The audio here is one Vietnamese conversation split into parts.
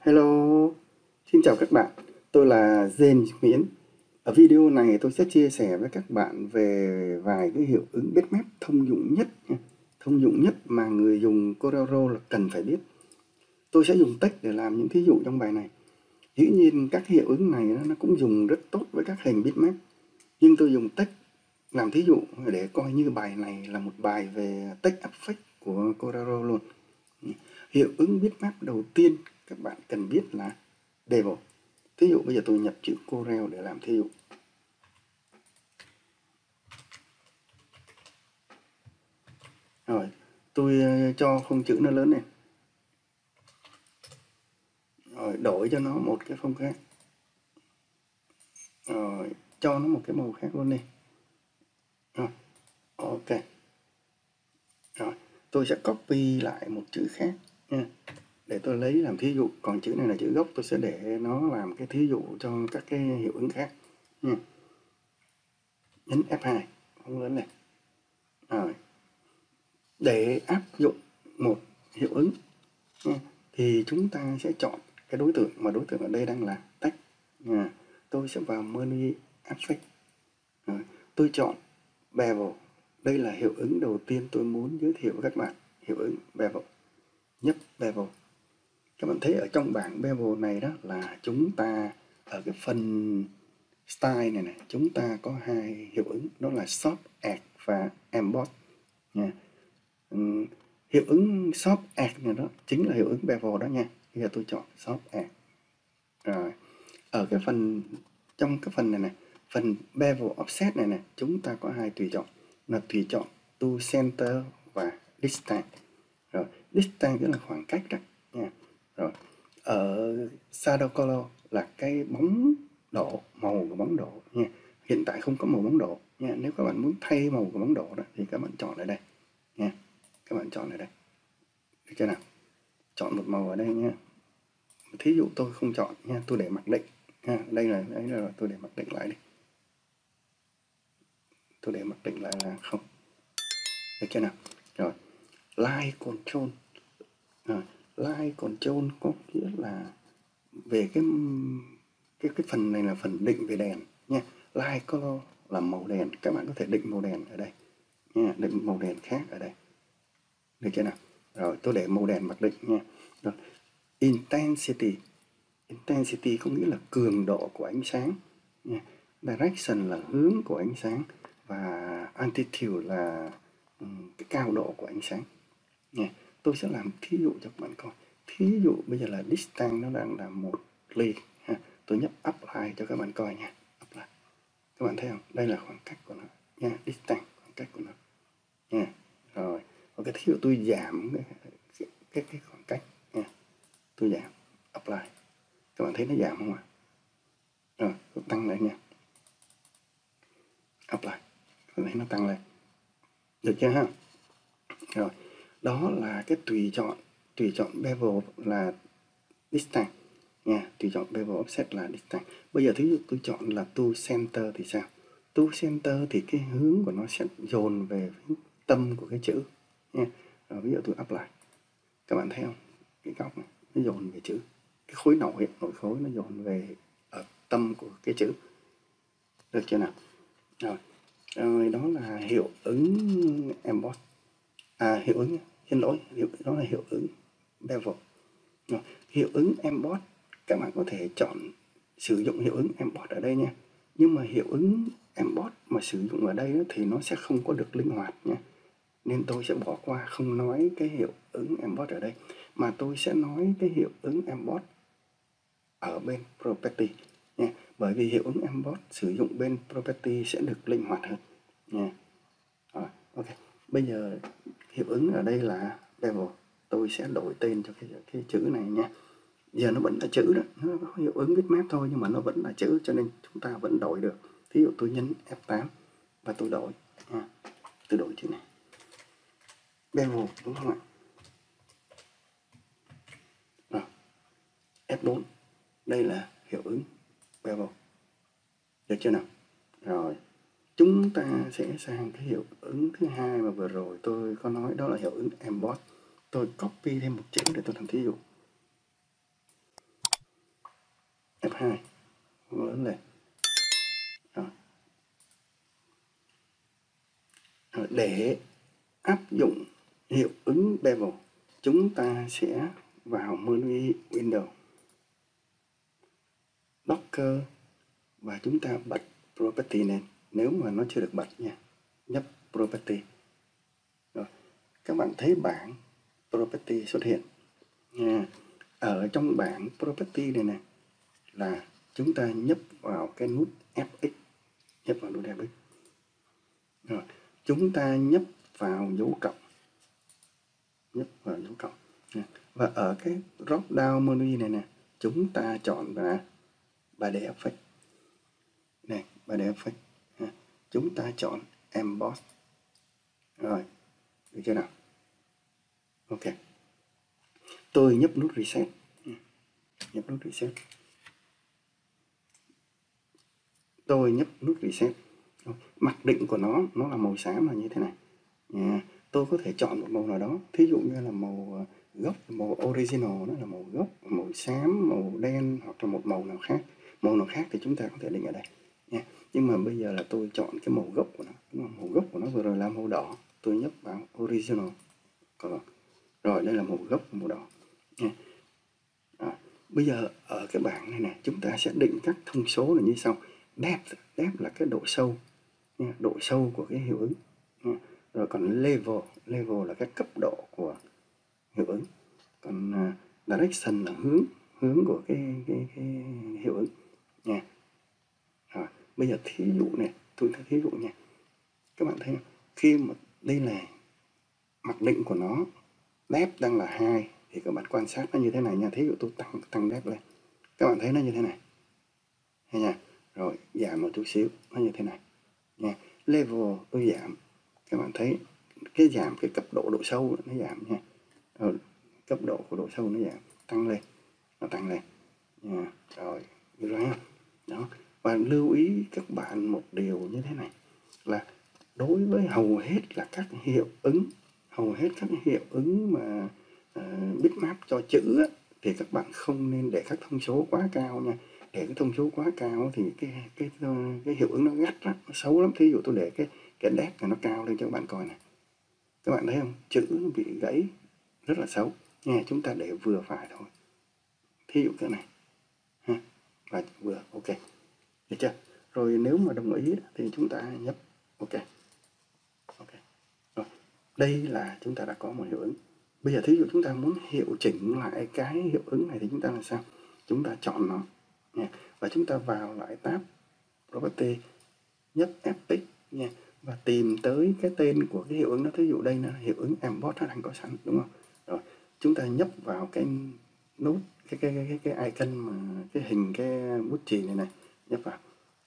Hello, xin chào các bạn. Tôi là James Nguyễn. Ở video này tôi sẽ chia sẻ với các bạn về vài cái hiệu ứng bitmap thông dụng nhất nha. Thông dụng nhất mà người dùng Corel là cần phải biết. Tôi sẽ dùng text để làm những thí dụ trong bài này. Dĩ nhiên các hiệu ứng này nó cũng dùng rất tốt với các hình bitmap. Nhưng tôi dùng text làm thí dụ để coi như bài này là một bài về text effect của Corel luôn. Hiệu ứng bitmap đầu tiên các bạn cần biết là bevel. Thí dụ bây giờ tôi nhập chữ Corel để làm thí dụ. Rồi, tôi cho phông chữ nó lớn này. Rồi, đổi cho nó một cái phông khác. Rồi, cho nó một cái màu khác luôn đi. Rồi, ok. Rồi, tôi sẽ copy lại một chữ khác nha. Để tôi lấy làm thí dụ. Còn chữ này là chữ gốc, tôi sẽ để nó làm cái thí dụ cho các cái hiệu ứng khác nha. Nhấn F2, phông lớn này. Rồi, để áp dụng một hiệu ứng thì chúng ta sẽ chọn cái đối tượng, mà đối tượng ở đây đang là text. Tôi sẽ vào menu Effect. Tôi chọn bevel. Đây là hiệu ứng đầu tiên tôi muốn giới thiệu với các bạn. Hiệu ứng bevel. Nhấp bevel. Các bạn thấy ở trong bảng bevel này đó là chúng ta ở cái phần style này chúng ta có hai hiệu ứng, đó là Soft Add và Emboss nha. Hiệu ứng Soft Add này đó chính là hiệu ứng bevel đó nha. Bây giờ tôi chọn Soft Add. Rồi, ở cái phần trong cái phần này phần bevel offset này chúng ta có hai tùy chọn, là tùy chọn to center và distance. Rồi, distance tức là khoảng cách đó nha. Rồi, ở shadow color là cái bóng độ, màu của bóng độ nha. Hiện tại không có màu bóng độ nha. Nếu các bạn muốn thay màu của bóng độ đó thì các bạn chọn ở đây nha. Các bạn chọn ở đây. Được chưa nào? Chọn một màu ở đây nha. Thí dụ tôi không chọn nha, tôi để mặc định nha. Đây là tôi để mặc định lại đi. Tôi để mặc định lại là không. Được chưa nào? Rồi, Light Control. Rồi, Light Control có nghĩa là về cái phần này là phần định về đèn nha. Light Color là màu đèn, các bạn có thể định màu đèn ở đây nha, định màu đèn khác ở đây. Được chưa nào? Rồi, tôi để màu đèn mặc định nha. Rồi, Intensity. Intensity có nghĩa là cường độ của ánh sáng nha. Direction là hướng của ánh sáng, và altitude là cái cao độ của ánh sáng nha. Tôi sẽ làm thí dụ cho các bạn coi. Thí dụ bây giờ là distance nó đang là 1 ly ha. Tôi nhấp apply cho các bạn coi nha. Apply. Các bạn thấy không? Đây là khoảng cách của nó nha, distance, khoảng cách của nó nha. Rồi, và cái thí dụ tôi giảm cái khoảng cách nha. Tôi giảm, apply. Các bạn thấy nó giảm không ạ? Rồi, tôi tăng lên nha. Apply. Các bạn thấy nó tăng lên. Được chưa ha? Rồi, đó là cái tùy chọn bevel là distance nha, tùy chọn bevel offset là distance. Bây giờ thí dụ tôi chọn là to center thì sao? To center thì cái hướng của nó sẽ dồn về phía tâm của cái chữ nha. Rồi, ví dụ tôi apply. Các bạn thấy không? Cái góc này nó dồn về chữ. Cái khối nội khối nó dồn về ở tâm của cái chữ. Được chưa nào? Rồi, đó là hiệu ứng emboss. Hiệu ứng, xin lỗi, đó là hiệu ứng bevel. Rồi, hiệu ứng emboss các bạn có thể chọn sử dụng hiệu ứng emboss ở đây nha. Nhưng mà hiệu ứng emboss mà sử dụng ở đây thì nó sẽ không có được linh hoạt nha. Nên tôi sẽ bỏ qua không nói cái hiệu ứng emboss ở đây, mà tôi sẽ nói cái hiệu ứng emboss ở bên property nha. Bởi vì hiệu ứng emboss sử dụng bên property sẽ được linh hoạt hơn nha. Rồi, ok. Bây giờ hiệu ứng ở đây là bevel. Tôi sẽ đổi tên cho cái chữ này nha. Giờ nó vẫn là chữ đó, nó có hiệu ứng bitmap thôi nhưng mà nó vẫn là chữ, cho nên chúng ta vẫn đổi được. Ví dụ tôi nhấn F8 và tôi đổi nha. Tôi đổi chữ này. Bevel, đúng không ạ? Rồi, F4. Đây là hiệu ứng bevel. Được chưa nào? Rồi, chúng ta sẽ sang cái hiệu ứng thứ hai mà vừa rồi tôi có nói, đó là hiệu ứng emboss. Tôi copy thêm một chữ để tôi làm thí dụ. F2 lớn lên. Để áp dụng hiệu ứng bevel, chúng ta sẽ vào menu Windows, Docker và chúng ta bật Property lên. Nếu mà nó chưa được bật nha, nhấp Property. Rồi, các bạn thấy bảng Property xuất hiện nha. Ở trong bảng Property này nè là chúng ta nhấp vào cái nút Fx, nhấp vào nút Fx. Rồi, chúng ta nhấp vào dấu cộng, nhấp vào dấu cộng. Và ở cái drop down menu này nè, chúng ta chọn là 3D Effect. Này, 3D Effect. Chúng ta chọn Emboss. Rồi, được chưa nào? Ok. Tôi nhấp nút Reset. Nhấp nút Reset. Tôi nhấp nút Reset. Mặc định của nó là màu xám là như thế này. Tôi có thể chọn một màu nào đó. Thí dụ như là màu gốc, màu original, đó là màu gốc, màu xám, màu đen, hoặc là một màu nào khác. Màu nào khác thì chúng ta có thể định ở đây nha. Nhưng mà bây giờ là tôi chọn cái màu gốc của nó. Đúng không? Màu gốc của nó vừa rồi là màu đỏ. Tôi nhấp vào original. Rồi, đây là màu gốc, màu đỏ nha. Bây giờ ở cái bảng này nè, chúng ta sẽ định các thông số là như sau. Depth là cái độ sâu nha, độ sâu của cái hiệu ứng nha. Rồi còn level là cái cấp độ của hiệu ứng. Còn direction là hướng của cái hiệu ứng nha. Bây giờ thí dụ này, tôi thí dụ nha. Các bạn thấy không? Khi mà đây là mặc định của nó, depth đang là 2 thì các bạn quan sát nó như thế này nha. Thí dụ tôi tăng depth lên, các bạn thấy nó như thế này nha. Rồi giảm một chút xíu, nó như thế này nha. Level tôi giảm, các bạn thấy cái giảm cái cấp độ sâu nó giảm nha. Rồi, cấp độ của độ sâu nó giảm, tăng lên, nó tăng lên nha. Rồi, được rồi ha. Đó. Và lưu ý các bạn một điều như thế này là đối với hầu hết các hiệu ứng mà bitmap cho chữ á, thì các bạn không nên để các thông số quá cao nha. Để cái thông số quá cao thì cái hiệu ứng nó gắt lắm, nó xấu lắm. Thí dụ tôi để cái depth này nó cao lên cho các bạn coi này, các bạn thấy không, chữ nó bị gãy rất là xấu nha. Chúng ta để vừa phải thôi, thí dụ cái này ha, và vừa ok, được chưa? Rồi nếu mà đồng ý thì chúng ta nhấp ok. Rồi, đây là chúng ta đã có một hiệu ứng. Bây giờ thí dụ chúng ta muốn hiệu chỉnh lại cái hiệu ứng này thì chúng ta làm sao? Chúng ta chọn nó nha, và chúng ta vào lại tab Property, nhấp Fx nha, và tìm tới cái tên của cái hiệu ứng đó. Thí dụ đây là hiệu ứng Emboss nó đang có sẵn, đúng không? Rồi, chúng ta nhấp vào cái nút cái icon mà cái hình cái bút chì này, nhấp vào,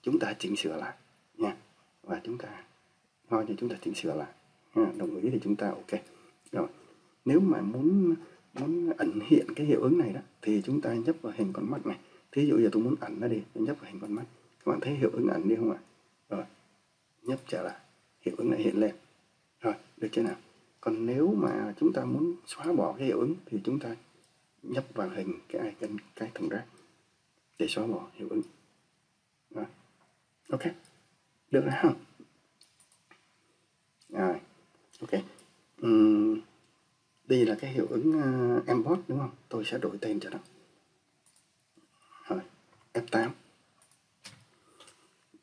chúng ta chỉnh sửa lại nha, và chúng ta thôi thì chúng ta chỉnh sửa lại ha. Đồng ý thì chúng ta ok. Rồi, nếu mà muốn ẩn hiện cái hiệu ứng này đó thì chúng ta nhấp vào hình con mắt này. Thí dụ giờ tôi muốn ẩn nó đi, tôi nhấp vào hình con mắt, các bạn thấy hiệu ứng ẩn đi không ạ? Rồi, nhấp trở lại, hiệu ứng này hiện lên. Rồi, được chưa nào? Còn nếu mà chúng ta muốn xóa bỏ cái hiệu ứng thì chúng ta nhấp vào hình cái icon cái thùng rác để xóa bỏ hiệu ứng. Rồi, ok, được rồi không? Rồi, ok. Đây là cái hiệu ứng Emboss, đúng không? Tôi sẽ đổi tên cho nó. Rồi, F8.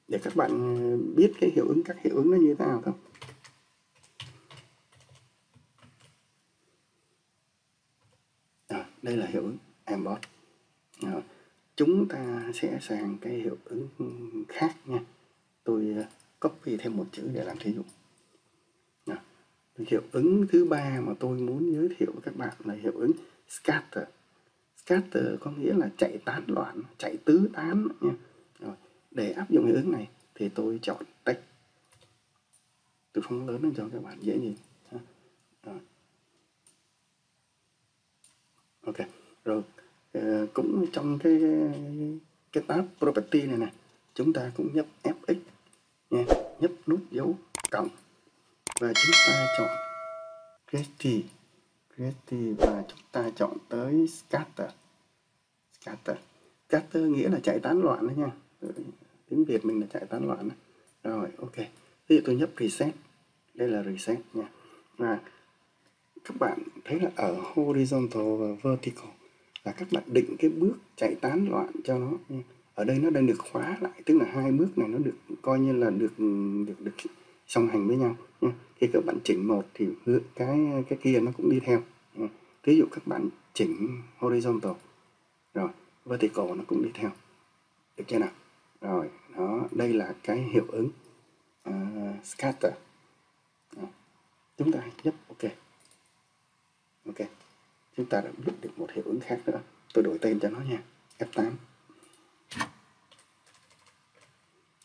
Để các bạn biết cái hiệu ứng, các hiệu ứng nó như thế nào không? Đây là hiệu ứng Emboss. Chúng ta sẽ sang cái hiệu ứng khác nha. Tôi copy thêm một chữ để làm thí dụ. Hiệu ứng thứ ba mà tôi muốn giới thiệu với các bạn là hiệu ứng Scatter. Scatter có nghĩa là chạy tán loạn, chạy tứ tán nha. Rồi, để áp dụng hiệu ứng này thì tôi chọn text. Tôi phóng lớn lên cho các bạn dễ nhìn. Rồi. Ok. Rồi, cũng trong cái tab Property này, chúng ta cũng nhấp Fx nha, nhấp nút dấu cộng và chúng ta chọn Creative và chúng ta chọn tới Scatter. Scatter nghĩa là chạy tán loạn đó nha. Tiếng Việt mình là chạy tán loạn đó. Rồi, ok. Ví dụ tôi nhấp reset. Đây là reset nha. Và các bạn thấy là ở horizontal và vertical là các bạn định cái bước chạy tán loạn cho nó nha. Ở đây nó đang được khóa lại, tức là hai bước này nó được coi như là được song hành với nhau nha. Khi các bạn chỉnh một thì cái kia nó cũng đi theo. Ví dụ các bạn chỉnh horizontal rồi vertical nó cũng đi theo, được chưa nào? Rồi đó, đây là cái hiệu ứng scatter. Chúng ta nhấp ok. Ok, chúng ta đã biết được một hiệu ứng khác nữa. Tôi đổi tên cho nó nha, F8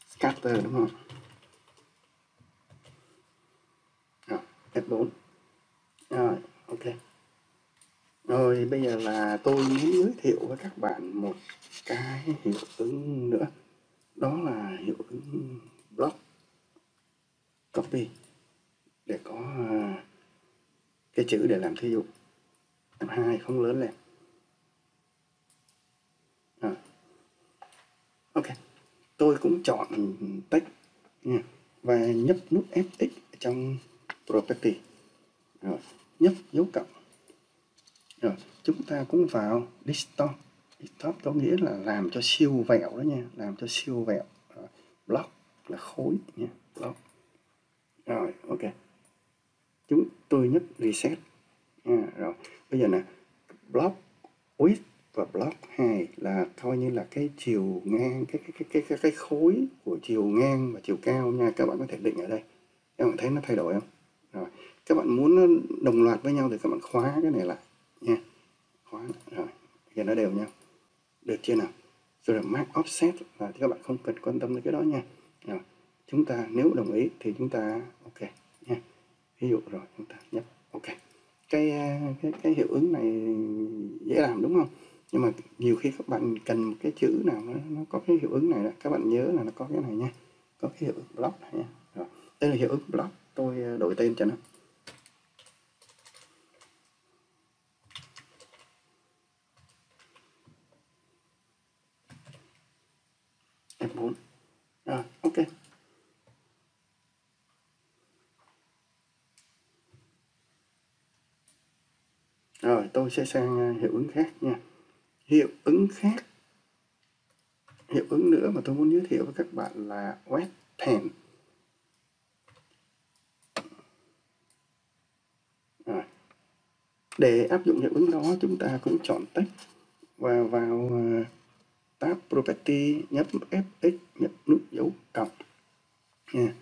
scatter, đúng không? Rồi, F4. Rồi, ok. Rồi bây giờ là tôi muốn giới thiệu với các bạn một cái hiệu ứng nữa. Đó là hiệu ứng block copy, để có cái chữ để làm thí dụ. F2 không lớn lên. Rồi. Ok, tôi cũng chọn text nha, và nhấp nút Fx trong property. Rồi, nhấp dấu cộng. Rồi, chúng ta cũng vào distort. Distort có nghĩa là làm cho siêu vẹo đó nha, làm cho siêu vẹo. Rồi, block là khối nha, block. Rồi, ok. Tôi nhấp reset. Rồi, bây giờ nè, block width và block 2 là coi như là cái chiều ngang, cái khối của chiều ngang và chiều cao nha. Các bạn có thể định ở đây. Các bạn thấy nó thay đổi không? Rồi, các bạn muốn nó đồng loạt với nhau thì các bạn khóa cái này lại nha. Khóa rồi, giờ nó đều nhau. Được chưa nào? Rồi mark offset là các bạn không cần quan tâm đến cái đó nha. Rồi, chúng ta nếu đồng ý thì chúng ta ok nha. Ví dụ rồi chúng ta nhấp ok. Cái hiệu ứng này dễ làm đúng không? Nhưng mà nhiều khi các bạn cần một cái chữ nào nó có cái hiệu ứng này đó, các bạn nhớ là nó có cái này nha, có cái hiệu ứng block này nha. Rồi, đây là hiệu ứng block, tôi đổi tên cho nó. F4. Rồi, ok. Rồi, tôi sẽ sang hiệu ứng khác nha. Hiệu ứng khác, hiệu ứng nữa mà tôi muốn giới thiệu với các bạn là wet pen. Rồi, để áp dụng hiệu ứng đó chúng ta cũng chọn text và vào tab property, nhấp Fx, nhấp nút dấu cộng nha.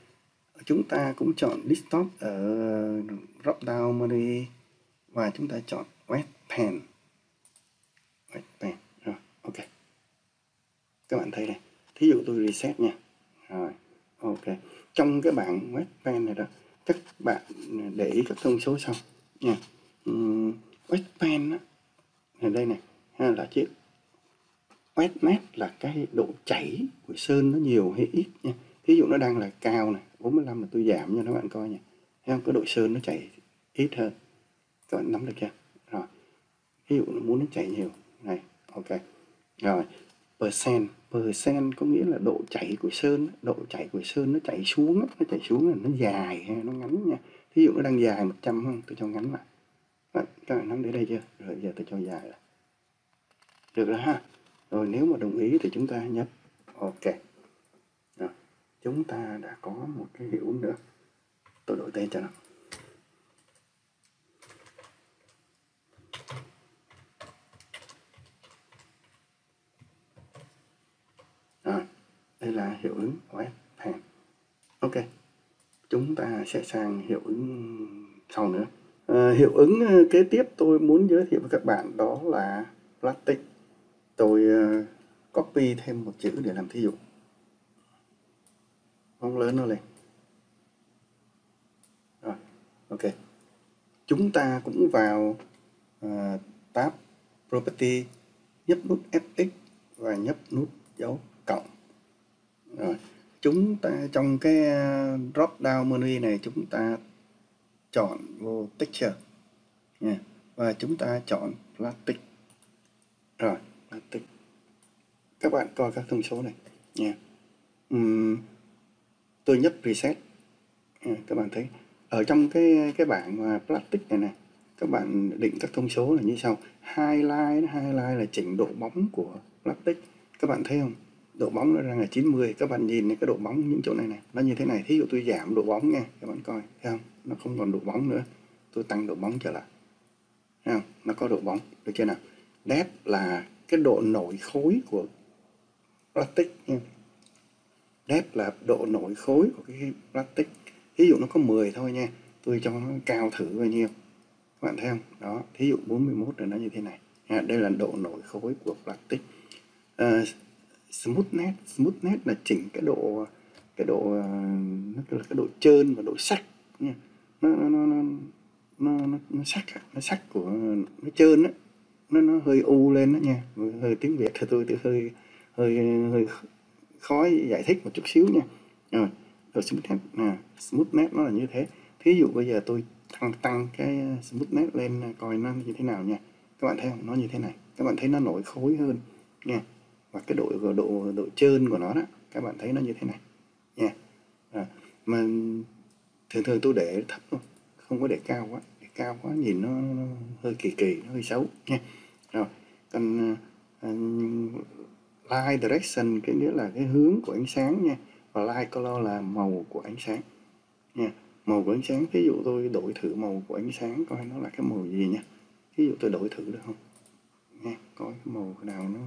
Chúng ta cũng chọn distort ở drop down menu và chúng ta chọn wet pen. Wet pen. Rồi, ok. Các bạn thấy này, thí dụ tôi reset nha. Rồi, ok. Trong cái bảng wet pen này đó, các bạn để ý các thông số sau nha. Wet pen á, ở đây này, là chiếc wetness là cái độ chảy của sơn nó nhiều hay ít nha. Ví dụ nó đang là cao này, 45 là tôi giảm cho các bạn coi nha. Thấy không? Cái độ sơn nó chảy ít hơn. Các bạn nắm được chưa? Rồi. Ví dụ muốn nó chảy nhiều. Này, ok. Rồi, percent có nghĩa là độ chảy của sơn, độ chảy của sơn nó chảy xuống, nó chảy xuống là nó dài hay nó ngắn nha. Ví dụ nó đang dài 100 không? Tôi cho ngắn lại. Các bạn nắm đến đây chưa? Rồi giờ tôi cho dài lại. Được rồi ha. Rồi nếu mà đồng ý thì chúng ta nhấp ok. Rồi, chúng ta đã có một cái hiệu ứng nữa. Tôi đổi tên cho nó. Rồi, đây là hiệu ứng wet pen. Ok, chúng ta sẽ sang hiệu ứng sau nữa. Hiệu ứng kế tiếp tôi muốn giới thiệu với các bạn đó là plastic. Tôi copy thêm một chữ để làm thí dụ. Phóng lớn nó lên. Rồi, ok. Chúng ta cũng vào tab property, nhấp nút Fx và nhấp nút dấu cộng. Rồi, chúng ta trong cái drop down menu này chúng ta chọn vô texture nha, và chúng ta chọn plastic. Rồi, plastic. Các bạn coi các thông số này nha. Tôi nhấp reset. Các bạn thấy ở trong cái bảng plastic này này, các bạn định các thông số là như sau. Highlight là chỉnh độ bóng của plastic. Các bạn thấy không? Độ bóng nó đang là 90. Các bạn nhìn cái độ bóng những chỗ này này, nó như thế này. Thí dụ tôi giảm độ bóng nha, các bạn coi, thấy không? Nó không còn độ bóng nữa. Tôi tăng độ bóng trở lại. Thấy không? Nó có độ bóng, được chưa nào? Depth là cái độ nổi khối của plastic nha. Depth là độ nổi khối của cái plastic. Ví dụ nó có 10 thôi nha, tôi cho nó cao thử bao nhiêu. Các bạn thấy không? Đó, thí dụ 41 là nó như thế này. Đây là độ nổi khối của plastic. Smoothness là chỉnh cái độ nó là cái độ trơn và độ sắc nha. Nó sắc của nó trơn á, nó hơi u lên đó nha. Hơi tiếng Việt thì tôi hơi khó giải thích một chút xíu nha. Rồi smoothness nó là như thế. Thí dụ bây giờ tôi tăng cái smoothness lên coi nó như thế nào nha. Các bạn thấy không? Nó như thế này. Các bạn thấy nó nổi khối hơn nha. Và cái độ trơn của nó đó, các bạn thấy nó như thế này nha. Mà thường tôi để thấp thôi, không có để cao quá. Để cao quá nhìn nó hơi kỳ, nó hơi xấu nha. Rồi, còn light direction cái nghĩa là cái hướng của ánh sáng nha, và light color là màu của ánh sáng nha. Màu của ánh sáng, ví dụ tôi đổi thử màu của ánh sáng coi nó là cái màu gì nha. Ví dụ tôi đổi thử được không nha, coi cái màu nào nó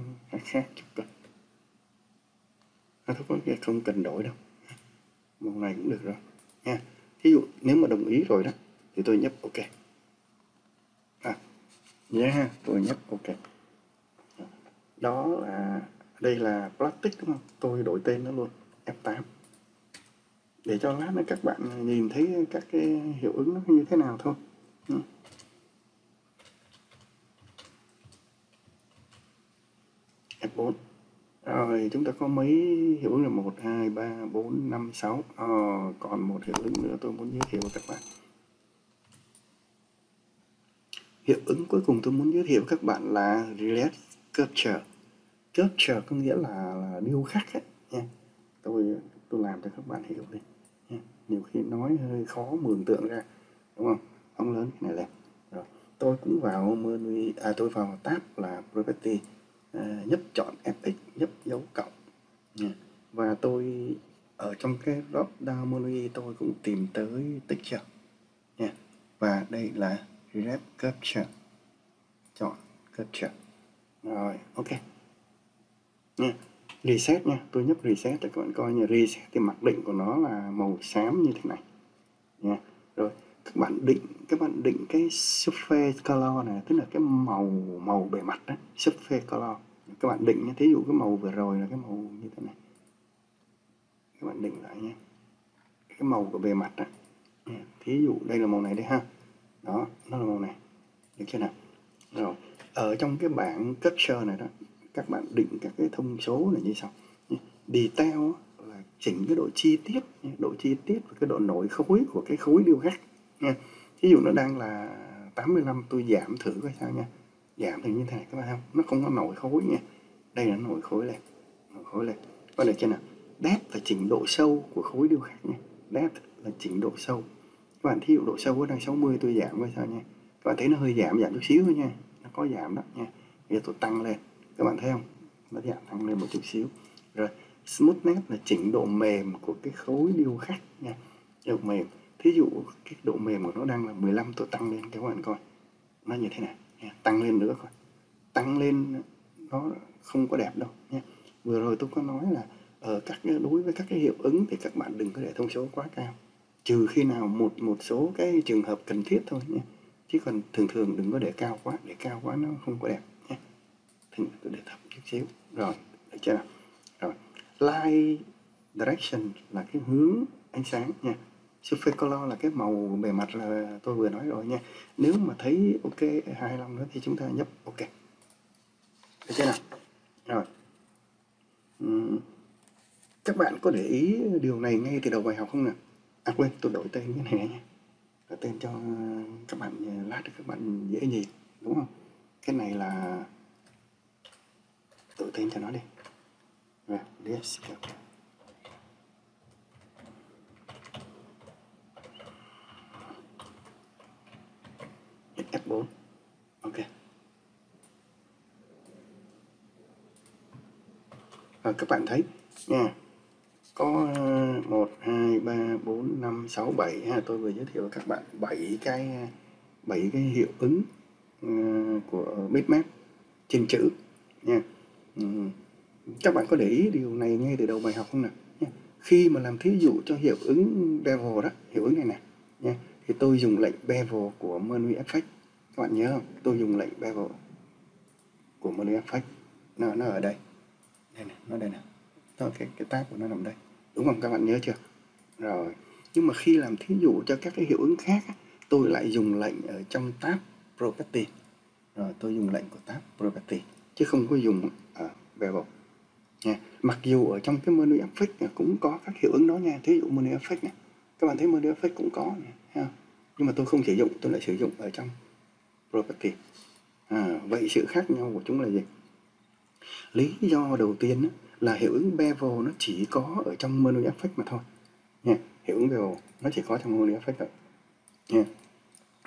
khác chút coi. Thôi không cần đổi đâu, màu này cũng được rồi nha. Ví dụ nếu mà đồng ý rồi đó thì tôi nhấp OK. Tôi nhấp OK. Đó là đây là plastic đúng không? Tôi đổi tên nó luôn, F8. Để cho lát nữa các bạn nhìn thấy các cái hiệu ứng nó như thế nào thôi. F4. Rồi chúng ta có mấy hiệu ứng là 1, 2, 3, 4, 5, 6. Còn một hiệu ứng nữa tôi muốn giới thiệu với các bạn. Hiệu ứng cuối cùng tôi muốn giới thiệu với các bạn là Relief Capture. Capture có nghĩa là điêu khắc ấy, nha. Tôi làm cho các bạn hiểu đi nha. Nhiều khi nói hơi khó mường tượng ra, đúng không? Phóng lớn cái này lên. Rồi, tôi cũng vào menu, tôi vào tab là Property, nhấp chọn FX, nhấp dấu cộng nha. Và tôi ở trong cái drop down menu tôi cũng tìm tới Texture nha. Và đây là Relief Capture. Chọn Capture. Rồi, OK nha. Reset nha, tôi nhấp reset để các bạn coi nha. Reset thì mặc định của nó là màu xám như thế này nha. Rồi các bạn định cái surface color này, tức là cái màu bề mặt đó, surface color. Các bạn định nha, thí dụ cái màu vừa rồi là cái màu như thế này, các bạn định lại nha, cái màu của bề mặt đó. Thí dụ đây là màu này đây ha, đó nó là màu này, được chưa nào? Rồi ở trong cái bảng capture này đó, các bạn định các cái thông số này như sau. Detail là chỉnh cái độ chi tiết và cái độ nổi khối của cái khối điêu khắc nha. Ví dụ nó đang là 85, tôi giảm thử coi sao nha. Giảm thì như thế này các bạn thấy không? Nó không có nổi khối nha. Đây là nổi khối lên. Có được chưa nào? Depth là chỉnh độ sâu của khối điêu khắc nha. Depth là chỉnh độ sâu. Các bạn thí dụ độ sâu nó đang 60, tôi giảm coi sao nha. Các bạn thấy nó hơi giảm chút xíu thôi nha. Nó có giảm đó nha. Bây giờ tôi tăng lên. Các bạn thấy không? Nó giảm tăng lên một chút xíu. Rồi smoothness là chỉnh độ mềm của cái khối điêu khắc nha. Độ mềm. Thí dụ cái độ mềm của nó đang là 15, tôi tăng lên cho các bạn coi. Nó như thế này nha. Tăng lên nữa coi. Tăng lên nó không có đẹp đâu nha. Vừa rồi tôi có nói là đối với các cái hiệu ứng thì các bạn đừng có để thông số quá cao. Trừ khi nào một số cái trường hợp cần thiết thôi nha. Chứ còn thường đừng có để cao quá nó không có đẹp nha. Thì tôi để thấp chút xíu. Rồi, được chưa nào? Rồi, light direction là cái hướng ánh sáng nha. Surface color là cái màu bề mặt là tôi vừa nói rồi nha. Nếu mà thấy OK, hài lòng nữa thì chúng ta nhấp OK. Được chưa nào? Rồi. Các bạn có để ý điều này ngay từ đầu bài học không nào? Quên, tôi đổi tên cái này nha. Đổi tên cho các bạn, lát các bạn dễ nhìn, đúng không? Cái này là đổi tên cho nó đi. Yes. F4. Ok. Các bạn thấy nha, có 1 2 3 4 5 6 7 ha, tôi vừa giới thiệu với các bạn 7 cái hiệu ứng của bitmap trên chữ nha. Các bạn có để ý điều này ngay từ đầu bài học không nào? Khi mà làm thí dụ cho hiệu ứng bevel đó, hiệu ứng này nè nha, thì tôi dùng lệnh bevel của menu effect. Các bạn nhớ không? Tôi dùng lệnh bevel của menu effect. Nó ở đây. Đây này, nó đây nè. Đó, cái tab của nó nằm đây. Đúng không? Các bạn nhớ chưa? Rồi. Nhưng mà khi làm thí dụ cho các cái hiệu ứng khác, tôi lại dùng lệnh ở trong tab property. Rồi tôi dùng lệnh của tab property chứ không có dùng ở bevel nha. Mặc dù ở trong cái menu effect cũng có các hiệu ứng đó nha. Thí dụ menu effect này, các bạn thấy menu effect cũng có này, ha. Nhưng mà tôi không sử dụng, tôi lại sử dụng ở trong property. Vậy sự khác nhau của chúng là gì? Lý do đầu tiên là hiệu ứng bevel nó chỉ có ở trong menu effect mà thôi nha. Hiệu ứng bevel nó chỉ có trong menu effect thôi nha.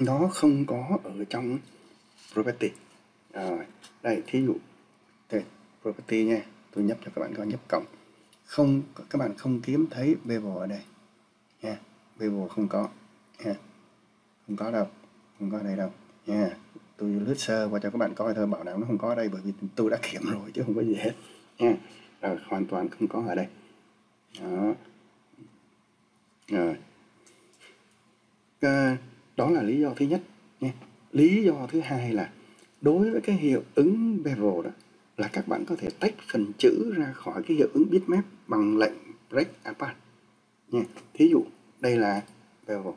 Nó không có ở trong property. Rồi, đây thí dụ đây, property nha, tôi nhấp cho các bạn coi, nhấp cộng. Không, các bạn không kiếm thấy bevel ở đây nha. Bevel không có nha. Không có đâu, không có ở đây đâu nha. Tôi lướt sơ qua cho các bạn coi thôi, bảo đảm nó không có ở đây, bởi vì tôi đã kiểm rồi chứ không có gì hết nha. Rồi, hoàn toàn không có ở đây. Đó. Rồi. Đó là lý do thứ nhất nha. Lý do thứ hai là đối với cái hiệu ứng bevel đó là các bạn có thể tách phần chữ ra khỏi cái hiệu ứng bitmap bằng lệnh break apart nha. Thí dụ đây là bevel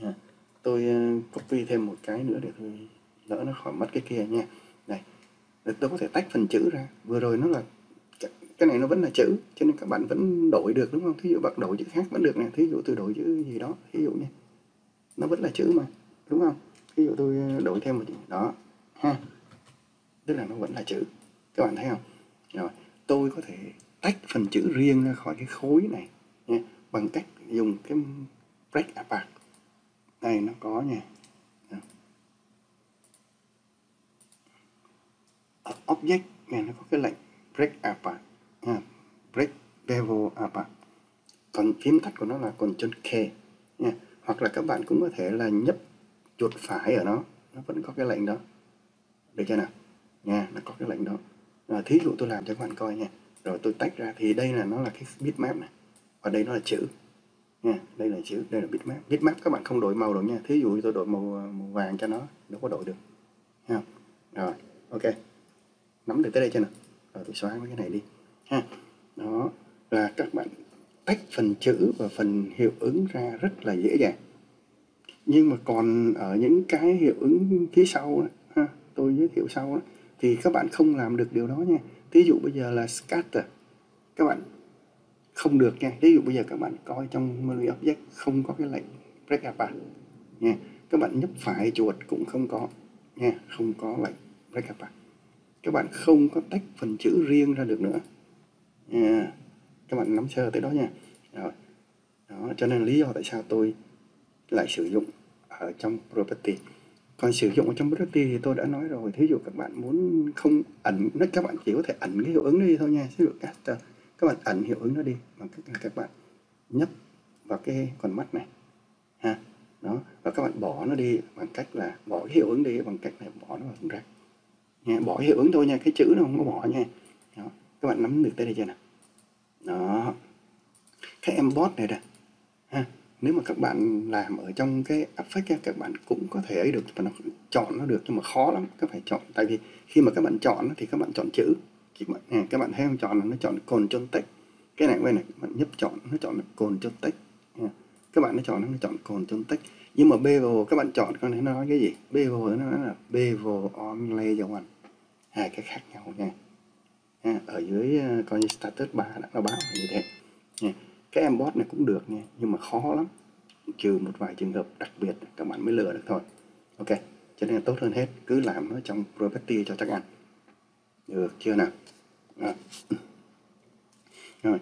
nha. Tôi copy thêm một cái nữa để tôi đỡ nó khỏi mất cái kia nha. Đây, tôi có thể tách phần chữ ra. Vừa rồi nó là cái này nó vẫn là chữ, cho nên các bạn vẫn đổi được đúng không? Thí dụ bạn đổi chữ khác vẫn được nè. Thí dụ tôi đổi chữ gì đó, thí dụ nha, nó vẫn là chữ mà, đúng không? Ví dụ tôi đổi thêm một chữ đó ha, tức là nó vẫn là chữ. Các bạn thấy không? Rồi, tôi có thể tách phần chữ riêng ra khỏi cái khối này nha, bằng cách dùng cái break apart. Đây nó có nha. Ở object nha, nó có cái lệnh break apart, break bevel apart. Còn phím tắt của nó là Ctrl K nha. Hoặc là các bạn cũng có thể là nhấp chuột phải ở nó vẫn có cái lệnh đó, được chưa nào nha, nó có cái lệnh đó. Thí dụ tôi làm cho các bạn coi nha. Rồi tôi tách ra thì đây là nó là cái bitmap này, và đây nó là chữ nha, đây là chữ, đây là bitmap. Bitmap các bạn không đổi màu được nha. Thí dụ tôi đổi màu vàng cho nó đâu có đổi được ha. Rồi ok, nắm được tới đây chưa nào? Rồi tôi xóa mấy cái này đi ha. Đó là các bạn tách phần chữ và phần hiệu ứng ra rất là dễ dàng. Nhưng mà còn ở những cái hiệu ứng phía sau đó, ha, tôi giới thiệu sau đó, thì các bạn không làm được điều đó nha. Ví dụ bây giờ là scatter, các bạn không được nha. Ví dụ bây giờ các bạn coi trong menu object không có cái lệnh break apart nha. Các bạn nhấp phải chuột cũng không có nha, không có lệnh break apart. Các bạn không có tách phần chữ riêng ra được nữa nha. Các bạn nắm sơ tới đó nha. Rồi. Đó, cho nên lý do tại sao tôi lại sử dụng ở trong property. Còn sử dụng ở trong property thì tôi đã nói rồi. Thí dụ các bạn muốn không ẩn, các bạn chỉ có thể ẩn cái hiệu ứng đó đi thôi nha. Ví dụ caster, các bạn ẩn hiệu ứng nó đi bằng cách là các bạn nhấp vào cái con mắt này ha. Đó, và các bạn bỏ nó đi bằng cách là bỏ cái hiệu ứng đi bằng cách là bỏ nó vào thùng rác nha. Bỏ hiệu ứng thôi nha, cái chữ nó không có bỏ nha. Đó, các bạn nắm được tới đây chưa nào? Đó, cái emboss này nè ha. Nếu mà các bạn làm ở trong cái effect các bạn cũng có thể ấy được, và nó chọn nó được, nhưng mà khó lắm. Các phải chọn, tại vì khi mà các bạn chọn thì các bạn chọn chữ, các bạn thấy không, chọn là nó chọn Ctrl Text. Cái này bên này các bạn nhấp chọn, nó chọn là Ctrl Text. Các bạn nó chọn Ctrl Text. Nhưng mà bevel các bạn chọn con này nó nói cái gì? Bevel nó nói là bevel on layer one. Hai cái khác nhau nha. Ở dưới coi như status 3 đã nó báo như thế nha. Cái emboss này cũng được nha, nhưng mà khó lắm, trừ một vài trường hợp đặc biệt các bạn mới lừa được thôi. Ok, cho nên là tốt hơn hết cứ làm nó trong property cho chắc ăn, được chưa nào? Đó. Rồi.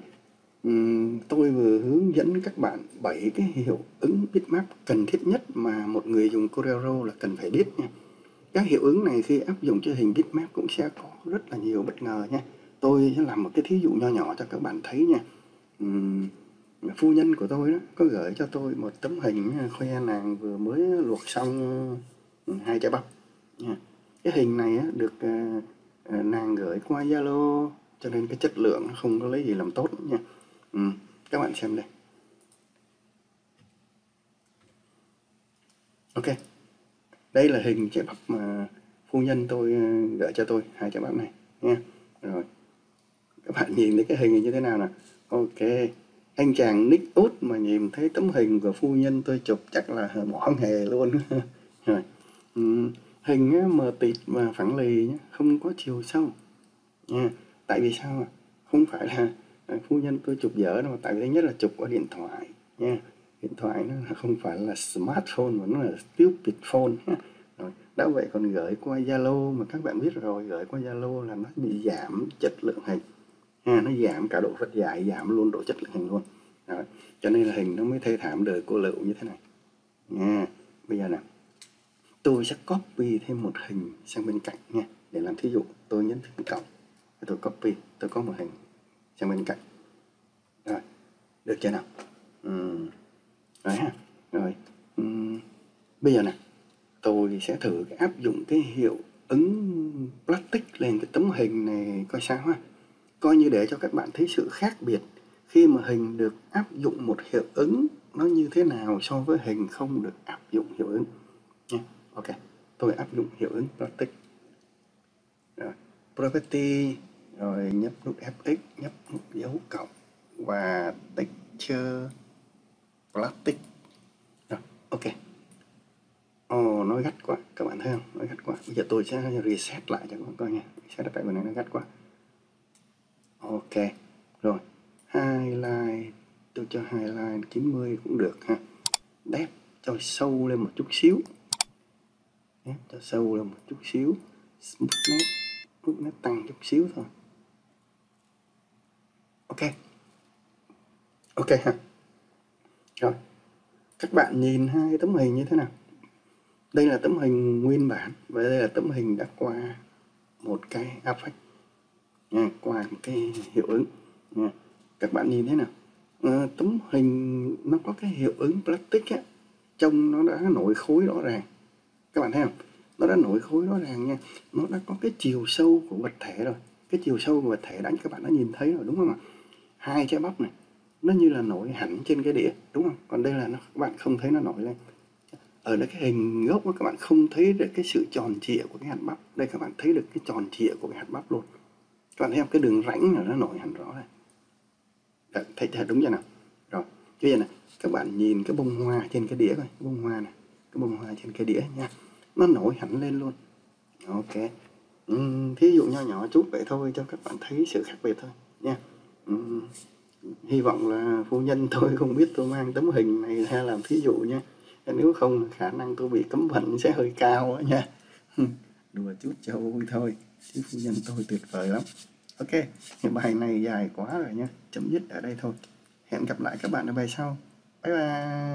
Tôi vừa hướng dẫn các bạn 7 cái hiệu ứng bitmap cần thiết nhất mà một người dùng Corel là cần phải biết nha. Các hiệu ứng này khi áp dụng cho hình bitmap cũng sẽ có rất là nhiều bất ngờ nha. Tôi sẽ làm một cái thí dụ nho nhỏ cho các bạn thấy nha. Phu nhân của tôi đó có gửi cho tôi một tấm hình khoe nàng vừa mới luộc xong 2 trái bắp nha. Cái hình này được nàng gửi qua Zalo, cho nên cái chất lượng không có lấy gì làm tốt nha. Các bạn xem đây. Ok, đây là hình trái bắp mà phu nhân tôi gửi cho tôi, 2 trái bắp này nha. Rồi, các bạn nhìn thấy cái hình này như thế nào nè. Ok, anh chàng Nick Út mà nhìn thấy tấm hình của phu nhân tôi chụp chắc là bỏ nghề luôn. Rồi, hình mờ tịt và phẳng lì nhé, không có chiều sâu nha. Tại vì sao? Không phải là phu nhân tôi chụp dở đâu, tại vì thứ nhất là chụp qua điện thoại nha. Điện thoại nó không phải là smartphone mà nó là stupid phone. Rồi, đã vậy còn gửi qua Zalo mà các bạn biết rồi, gửi qua Zalo là nó bị giảm chất lượng hình. Nó giảm cả độ phân giải, giảm luôn độ chất lượng hình luôn. Rồi, cho nên là hình nó mới thê thảm đời cô lựu như thế này nha. Bây giờ nè, tôi sẽ copy thêm một hình sang bên cạnh nha, để làm thí dụ. Tôi nhấn phím cộng, tôi copy, tôi có một hình sang bên cạnh. Rồi, được chưa nào? Rồi ha. Rồi, bây giờ nè, tôi sẽ thử áp dụng cái hiệu ứng plastic lên cái tấm hình này coi sao ha. Coi như để cho các bạn thấy sự khác biệt khi mà hình được áp dụng một hiệu ứng nó như thế nào so với hình không được áp dụng hiệu ứng nha. Ok, tôi áp dụng hiệu ứng plastic. Rồi, property, rồi nhấp nút Fx, nhấp nút dấu cộng và texture plastic. Rồi, ok. Nó gắt quá, các bạn thấy không? Nó gắt quá. Bây giờ tôi sẽ reset lại cho các bạn coi nha. Reset lại bên này nó gắt quá. Ok, rồi. Highlight, tôi cho highlight 90 cũng được ha. Depth cho sâu lên một chút xíu. Depth cho sâu lên một chút xíu. Smoothness tăng chút xíu thôi. Ok. Ok ha. Rồi. Các bạn nhìn hai tấm hình như thế nào? Đây là tấm hình nguyên bản và đây là tấm hình đã qua một cái effect nha, qua một cái hiệu ứng nha. Các bạn nhìn thế nào? Tấm hình nó có cái hiệu ứng plastic á, trông nó đã nổi khối rõ ràng. Các bạn thấy không? Nó đã nổi khối rõ ràng nha. Nó đã có cái chiều sâu của vật thể rồi. Cái chiều sâu của vật thể đánh các bạn đã nhìn thấy rồi đúng không ạ? 2 trái bắp này nó như là nổi hẳn trên cái đĩa đúng không? Còn đây là các bạn không thấy nó nổi lên. Ở đây cái hình gốc các bạn không thấy được cái sự tròn trịa của cái hạt bắp. Đây các bạn thấy được cái tròn trịa của cái hạt bắp luôn. Các bạn thấy không? Cái đường rãnh là nó nổi hẳn rõ này. Đấy, thấy đúng chưa nào? Rồi, bây giờ này, các bạn nhìn cái bông hoa trên cái đĩa coi, cái bông hoa này, cái bông hoa trên cái đĩa nha. Nó nổi hẳn lên luôn. Ok. Thí dụ nho nhỏ chút vậy thôi cho các bạn thấy sự khác biệt thôi nha. Hy vọng là phu nhân tôi không biết tôi mang tấm hình này ra làm thí dụ nha. Nếu không khả năng tôi bị cấm vận sẽ hơi cao đó nha. Đùa chút cho vui thôi, chứ phu nhân tôi tuyệt vời lắm. Ok, cái bài này dài quá rồi nha, chấm dứt ở đây thôi. Hẹn gặp lại các bạn ở bài sau. Bye bye.